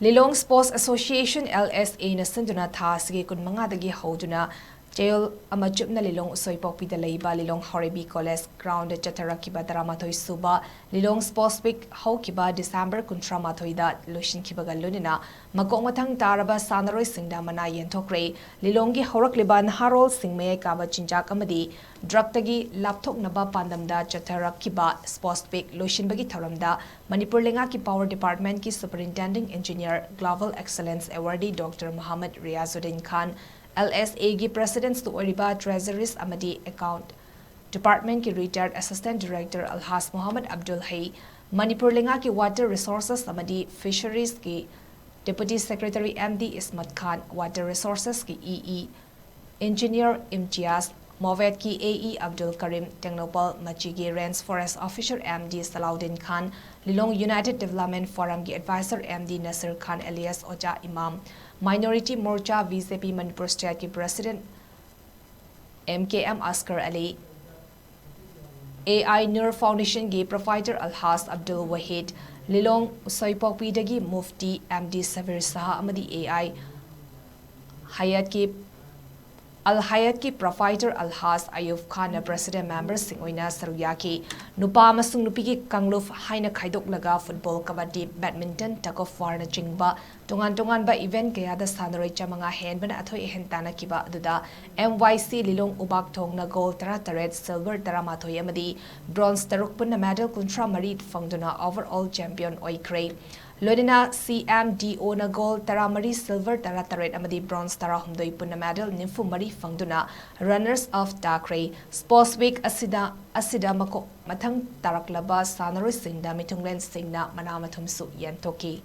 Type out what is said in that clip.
Lilong Sports Association LSA na SINDUNA tha sige kun manga dagi HOUDUNA CHAYOL ama CHUPNA Lilong USHOIPOKPI da LEIBA Lilong HAOREIBI College Ground CHATTHARAKKHIBA Daramathoi Suba Lilong Sports Week Houkhiba December kuntra mathoi da Loisinkhibaga Loinana Makok Mathang Taraba Sannaroi SINGDA mana YENTHOKKHRE Lilong gi HORAKLIBA naharol singme kaba chinjak amadi drug tagi lapthok naba pandamda CHATTHARAKKHIBA Sports Week Loisinbagi thoramda manipur lenga ki Power Department ki Superintending Engineer Global Excellence Awardee Dr. Muhammad Riazuddin Khan LSA gi President to HAOREIBI Treasuries Amadi Account Department ki Retired Assistant Director Alhas Muhammad Abdul Hay Manipur Lenga ki Water Resources Amadi Fisheries ki Deputy Secretary MD Ismat Khan Water Resources ki EE Engineer Imtiaz Movet ki AE Abdul Karim Technopal Machigi Range Forest Officer MD Salahuddin Khan Lilong United Development Forum ki Advisor MD Nasir Khan alias Oja Imam Minority Morcha VCP Manipur State ki President MKM Askar Ali AI Nur Foundation ki Provider Alhas Abdul Wahid Lilong USHOIPOKPI dagi Mufti MD Sabir Saha amadi AI Hayat ki Al-Hayat ki Provider Alhas Ayub Khan President Member Singoina Saruyaki Nupa Masung Nupi ki Kangluf Haina Khaidok Laga Football Kabaddi Badminton Tug of War na Chingba Tungan ba event kaya da Sannaroi Chamanga Hen Bana Athoy Hentana Kiba Aduda MYC Lilong Ubak Thong na Gold Tara Taret Silver Tara Mathoy Amadi Bronze Tarukpun na Medal Kuntra Marit Fangduna Overall Champion Oikre Loinana CMDO na Gold Tara Mari Silver Tara Taret Amadi Bronze Tara Humdoi Punna Medal Nimfu Mari Fangduna Runners of Dakre Sports Week Asida Makok Mathang Taraba Sannaroi SINGDA Mitunglen SINGDA Manamathumsu Yenthokki